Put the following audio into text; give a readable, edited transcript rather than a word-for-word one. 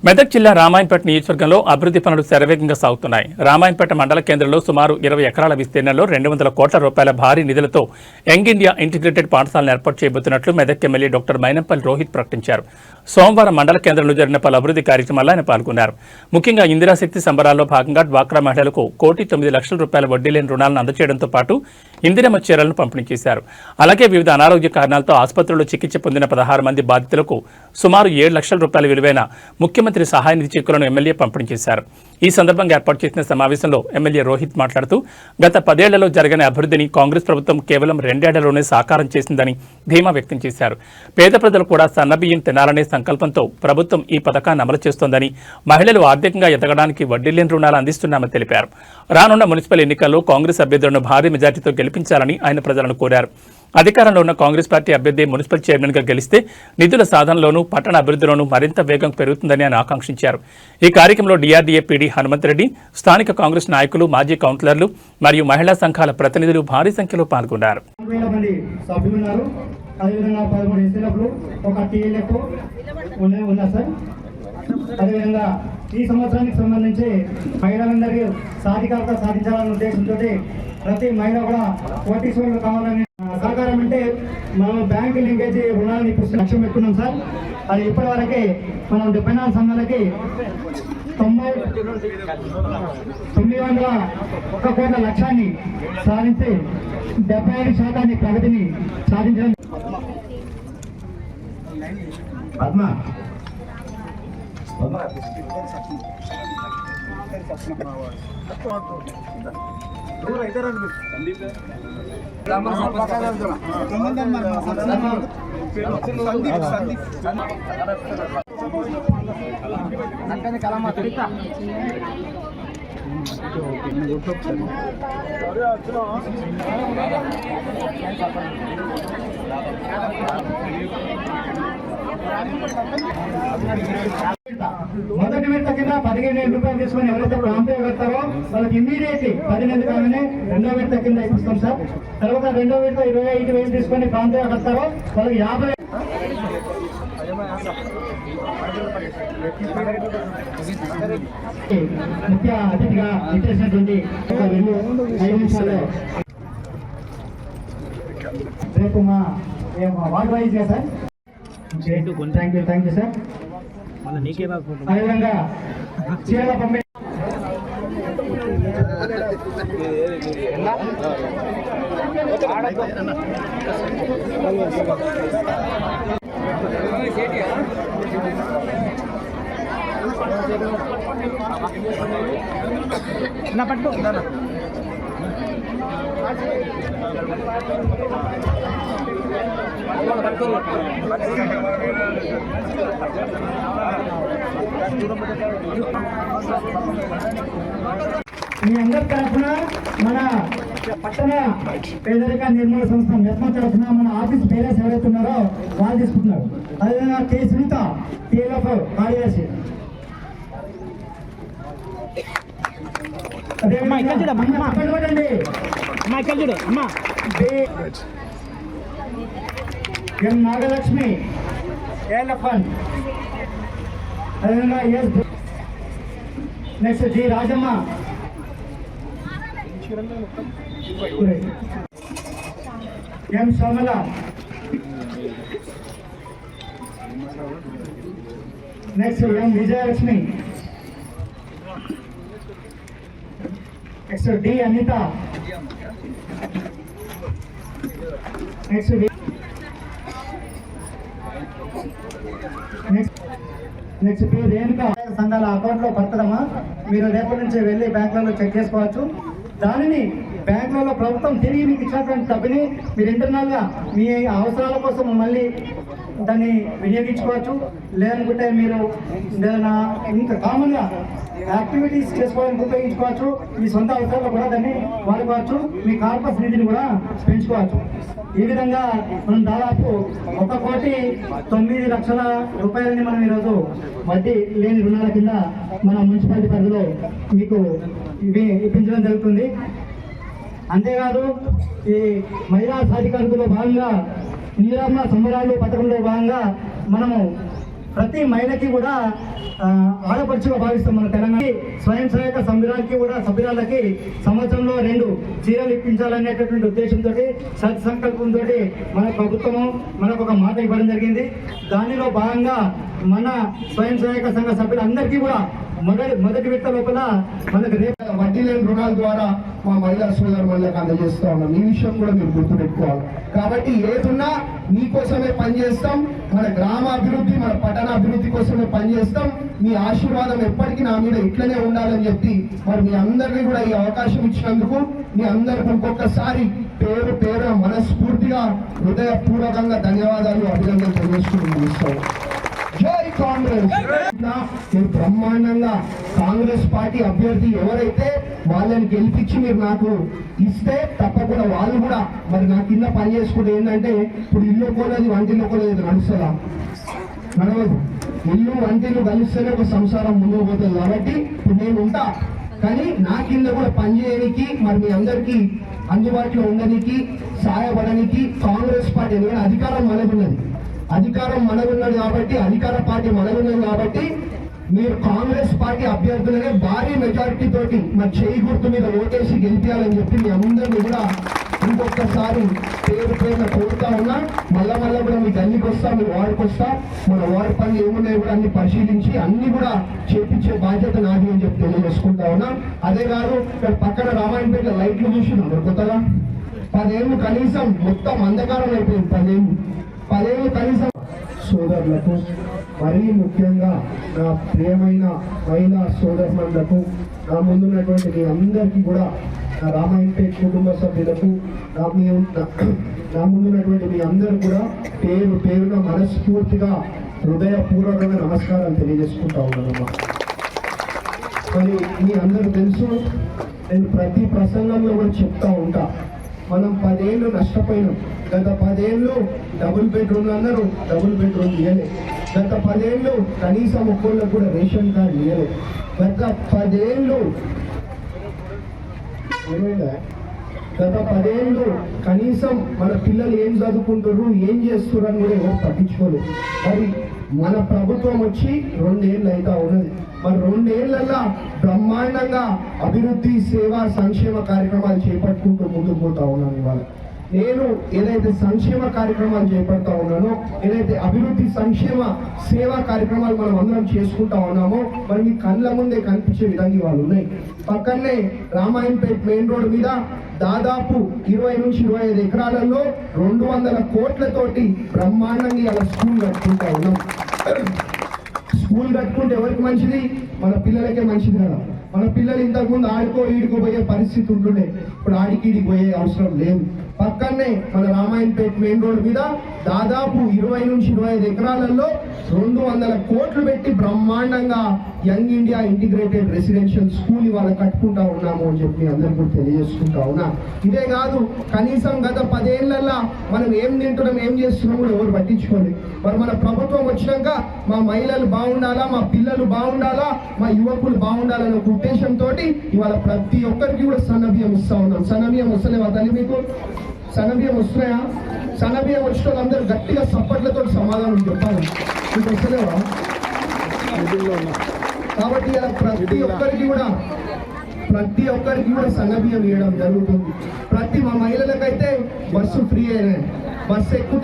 మెదక్ జిల్లా రామాయణపేట నియోజకవర్గంలో అభివృద్ధి పనులు శరవేగంగా సాగుతున్నాయి. రామాయణపేట మండల కేంద్రంలో సుమారు 20 ఎకరాల విస్తీర్ణంలో 200 కోట్ల రూపాయల భారీ నిధులతో యంగ్ ఇండియా ఇంటిగ్రేటెడ్ పాఠశాలను ఏర్పాటు చేయబోతున్నట్లు మెదక్ ఎమ్మెల్యే డాక్టర్ మైనంపల్లి రోహిత్ ప్రకటించారు. సోమవారం మండల కేంద్రంలో జరిగిన పలు అభివృద్ధి కార్యక్రమాల్లో ఆయన పాల్గొన్నారు. ముఖ్యంగా ఇందిరాశక్తి సంబరాల్లో భాగంగా డ్వాక్రా మహిళలకు 1,9,00,000 రూపాయల వడ్డీ లేని రుణాలను అందజేయడంతో పాటు ఇందిరమ్మ చీరలను పంపిణీ చేశారు. అలాగే వివిధ అనారోగ్య కారణాలతో ఆసుపత్రుల్లో చికిత్స పొందిన 16 మంది బాధితులకు సుమారు 7 లక్షల రూపాయల విలువైన ముఖ్యమంత్రి సహాయ నిధి చెక్కులను ఎమ్మెల్యే పంపిణీ చేశారు. ఈ సందర్భంగా ఏర్పాటు చేసిన సమావేశంలో ఎమ్మెల్యే రోహిత్ మాట్లాడుతూ గత 10 ఏళ్లలో జరిగిన అభివృద్ధిని కాంగ్రెస్ ప్రభుత్వం కేవలం 2 ఏళ్లలోనే సాకారం చేసిందని ధీమా వ్యక్తం చేశారు. పేద ప్రజలు కూడా సన్నబియ్యం తినాలనే సంకల్పంతో ప్రభుత్వం ఈ పథకాన్ని అమలు చేస్తోందని, మహిళలు ఆర్థికంగా ఎదగడానికి వడ్డీ లేని రుణాలు అందిస్తున్నామని తెలిపారు. రానున్న మున్సిపల్ ఎన్నికల్లో కాంగ్రెస్ అభ్యర్థులను భారీ మెజార్టీతో గెలిపించాలని ఆయన ప్రజలను కోరారు. అధికారంలో ఉన్న కాంగ్రెస్ పార్టీ అభ్యర్థి మున్సిపల్ చైర్మన్గా గెలిస్తే నిధుల సాధనలోనూ పట్టణ అభివృద్ధిలోనూ మరింత వేగం పెరుగుతుందని ఆయన ఆకాంక్షించారు. ఈ కార్యక్రమంలో డిఆర్డీఏ పీడీ హనుమంతరెడ్డి, స్థానిక కాంగ్రెస్ నాయకులు, మాజీ కౌన్సిలర్లు మరియు మహిళా సంఘాల ప్రతినిధులు భారీ సంఖ్యలో పాల్గొన్నారు. అదేవిధంగా ఈ సంవత్సరానికి సంబంధించి మహిళలందరికీ సాధికారత సాధించాలనే ఉద్దేశంతో ప్రతి మహిళ కూడా కోటీశ్వరులు కావాలని సహకారం అంటే మనం బ్యాంకు లింకేజ్ రుణాలను ఇప్పుడు లక్ష్యం పెట్టుకున్నాం సార్. అది ఇప్పటి వరకే మనం 74 సంఘాలకి 901 కోట్ల లక్ష్యాన్ని సాధించి 75% ప్రగతిని సాధించడం. మొదటి విడత కింద 15,000 రూపాయలు తీసుకొని ఎవరైతే ప్రాంతం కడతారో వాళ్ళకి ఇమ్మీడియట్లీ 10 నెలలు కాగానే రెండో విడత కింద ఇప్పిస్తాం సార్. తర్వాత రెండో విడత 25,000 తీసుకొని ప్రాంతం కడతారో వాళ్ళకి 50. ముఖ్య అతిథిగా ఇచ్చేసినటువంటి 5 నిమిషాలు రేపు మా ward wise sir. Thank you sir. అదేవిధంగా చీరల పంపిణీ నా పట్టు మీ అందరి తరఫున మన పట్టణ పేదరిక నిర్మూలన సంస్థ మెట్మ తరఫున మన ఆఫీస్ పేరెంట్స్ ఎవరైతే ఉన్నారో వాళ్ళు తీసుకుంటున్నారు. అదేవిధంగా కే సునీత టీఎల్ఎఫ్ కార్యదర్శి, ఎం నాగలక్ష్మి ఏఎల్ఎఫ్ఎన్, అదేవిధంగా next G Rajamma, M Somala, next M Vijayalakshmi, next D Anitha, next P Renuka. సంఘాల అకౌంట్లో పడుతుందమ్మా. మీరు రేపటి నుంచి వెళ్ళి బ్యాంకులలో చెక్ చేసుకోవచ్చు. దానిని బ్యాంకులలో ప్రభుత్వం తిరిగి మీకు ఇచ్చినటువంటి డబ్బుని మీరు ఇంటర్నల్గా మీ అవసరాల కోసం మళ్ళీ దాన్ని వినియోగించుకోవచ్చు. లేదనుకుంటే మీరు ఏదైనా ఇంకా కామన్గా యాక్టివిటీస్ చేసుకోవడానికి ఉపయోగించుకోవచ్చు. మీ సొంత అవసరాలు కూడా దాన్ని వాడుకోవచ్చు. మీ కార్పస్ నిధిని కూడా పెంచుకోవచ్చు. ఈ విధంగా మనం దాదాపు 1,09,00,000 రూపాయలని మనం ఈరోజు వడ్డీ లేని రుణాల కింద మన మున్సిపాలిటీ పరిధిలో మీకు ఇవి ఇప్పించడం జరుగుతుంది. అంతేకాదు ఈ మహిళా సాధికారతలో భాగంగా ఇందిరమ్మ సంబరాలు పథకంలో భాగంగా మనము ప్రతి మహిళకి కూడా ఆడపడుచుగా భావిస్తాం మన తెలంగాణ. స్వయం సహాయక సభ్యురాలకి సంవత్సరంలో 2 చీరలు ఇప్పించాలనేటటువంటి ఉద్దేశంతో సత్సంకల్పంతో మన ప్రభుత్వము మనకు ఒక మాట ఇవ్వడం జరిగింది. దానిలో భాగంగా మన స్వయం సహాయక సంఘ సభ్యులందరికీ కూడా మొదటి విడత లోపల మనకు వడ్డీ లేని రుణాల ద్వారా మా మహిళా సోదరులకు అందజేస్తా ఉన్నాం. ఈ విషయం కూడా మీరు గుర్తుపెట్టుకోవాలి. కాబట్టి ఏదున్నా మీకోసమే పనిచేస్తాం, మన గ్రామ అభివృద్ధి మన పట్టణ అభివృద్ధి కోసమే పనిచేస్తాం. మీ ఆశీర్వాదం ఎప్పటికీ నా మీద ఇట్లనే ఉండాలని చెప్పి మరి మీ అందరినీ కూడా ఈ అవకాశం ఇచ్చినందుకు మీ అందరికి ఇంకొకసారి పేరు మనస్ఫూర్తిగా హృదయపూర్వకంగా ధన్యవాదాలు అభినందనలు తెలియజేసుకుంటూ జై కాంగ్రెస్. మీరు బ్రహ్మాండంగా కాంగ్రెస్ పార్టీ అభ్యర్థి ఎవరైతే వాళ్ళని గెలిపించి మీరు నాకు ఇస్తే తప్పకుండా వాళ్ళు కూడా మరి నా కింద పని చేసుకుంటే ఏంటంటే ఇప్పుడు ఇల్లు కోలేదు వంటిల్లు కోలేదు నడుస్తుందా? నడవదు. ఇల్లు వంటిల్లు కలిస్తేనే ఒక సంసారం ముందుకు పోతుంది. కాబట్టి ఇప్పుడు నేను ఉంటా, కానీ నా కింద కూడా పనిచేయడానికి మరి మీ అందరికీ అందుబాటులో ఉండడానికి సహాయపడడానికి కాంగ్రెస్ పార్టీ ఎందుకంటే అధికారం మనకున్నది కాబట్టి అధికార పార్టీ మనకున్నది కాబట్టి మీరు కాంగ్రెస్ పార్టీ అభ్యర్థులనే భారీ మెజారిటీ తోటి మరి చేయి గుర్తు మీద ఓటేసి గెలిపించాలని చెప్పి మీ అందరినీ కూడా ఇంకొకసారి పేరున కోరుతా ఉన్నా. మళ్ళా కూడా మీ గల్లీకి వస్తా, మీ వార్డుకి వస్తా, మన వార్డు పనులు ఏమున్నాయో కూడా అన్ని పరిశీలించి అన్ని కూడా చేపించే బాధ్యత నాది అని చెప్పి తెలియజేసుకుంటా ఉన్నా. అదే కాదు ఇక్కడ పక్కన రామాయణపేట లైట్లు చూసినాం కొత్తగా 10 ఏళ్ళు కనీసం మొత్తం అంధకారం అయిపోయింది. 10 ఏళ్ళు కనీసం సోదరులకు మరీ ముఖ్యంగా నా ప్రియమైన మహిళా సోదరులకు నా ముందున్నటువంటి మీ అందరికీ కూడా నా రామాయణపేట కుటుంబ సభ్యులకు నా ముందున్నటువంటి మీ అందరూ కూడా పేరున మనస్ఫూర్తిగా హృదయపూర్వకంగా నమస్కారాలు తెలియజేసుకుంటా ఉన్నానమ్మా. మరి మీ అందరూ తెలుసు, నేను ప్రతి ప్రసంగంలో కూడా చెప్తా ఉంటా, మనం 10 ఏళ్ళు నష్టపోయినాం. గత 10 ఏళ్ళు డబుల్ బెడ్రూమ్ అన్నారు, డబుల్ బెడ్రూమ్ ఇవ్వలే. గత 10 ఏళ్ళు కనీసం ఒక్కళ్ళకు కూడా రేషన్ కార్డు ఇవ్వలే. గత 10 ఏళ్ళు కనీసం మన పిల్లలు ఏం చదువుకుంటారు ఏం చేస్తున్నారు అని కూడా ఎవరు పట్టించుకోలేదు. మరి మన ప్రభుత్వం వచ్చి 2 ఏళ్ళు అయితే ఉన్నది. మరి 2 ఏళ్లలో బ్రహ్మాండంగా అభివృద్ధి సేవా సంక్షేమ కార్యక్రమాలు చేపట్టుకుంటూ ముందుకు పోతా ఉన్నాను. ఇవాళ నేను ఏదైతే సంక్షేమ కార్యక్రమాలు చేపడతా ఉన్నానో, ఏదైతే అభివృద్ధి సంక్షేమ సేవా కార్యక్రమాలు మనం అందరం చేసుకుంటా ఉన్నామో మరి మీ కళ్ళ ముందే కనిపించే విధంగా వాళ్ళు ఉన్నాయి. పక్కనే రామాయణపేట మెయిన్ రోడ్ మీద దాదాపు 20 నుంచి 25 ఎకరాలలో 200 కోట్లతోటి బ్రహ్మాండంగా ఇలా స్కూల్ కట్టుకుంటా ఉన్నాం. స్కూల్ కట్టుకుంటే ఎవరికి మంచిది? మన పిల్లలకే మంచిది కదా. మన పిల్లలు ఇంతకుముందు ఈడుకో పోయే పరిస్థితి ఉంటుండే, ఇప్పుడు ఈడికి పోయే అవసరం లేదు. పక్కనే మన రామాయణపేట మెయిన్ రోడ్ మీద దాదాపు 20 నుంచి 25 ఎకరాలలో 200 కోట్లు పెట్టి బ్రహ్మాండంగా young India integrated residential school ఇవాళ కట్టుకుంటా ఉన్నాము అని చెప్పి అందరికీ కూడా తెలియజేసుకుంటా ఉన్నా. ఇదే కాదు, కనీసం గత 10 ఏళ్లలో మనం ఏం తింటున్నాం ఏం చేస్తున్నాం కూడా ఎవరు పట్టించుకోండి. మరి మన ప్రభుత్వం వచ్చినాక మా మహిళలు బాగుండాలా, మా పిల్లలు బాగుండాలా, మా యువకులు బాగుండాలనే ఒక ఉద్దేశంతో ఇవాళ ప్రతి ఒక్కరికి కూడా సన్నబియ్యం ఇస్తా ఉన్నాం. సన్నబియ్యం వస్తలేవా తల్లి? మీకు సన్నబియ్యం వస్తున్నాయా? సన్నబియ్యం వచ్చిన వాళ్ళందరూ గట్టిగా సప్పట్లతో సమాధానం చెప్పాలి. మీకు వస్తలేవా? కాబట్టి ఇలా ప్రతి ఒక్కరికి కూడా సన్నబియ్యం ఇవ్వడం జరుగుతుంది. మా మహిళలకైతే బస్సు ఫ్రీ అయినాయి. బస్సు ఎక్కువ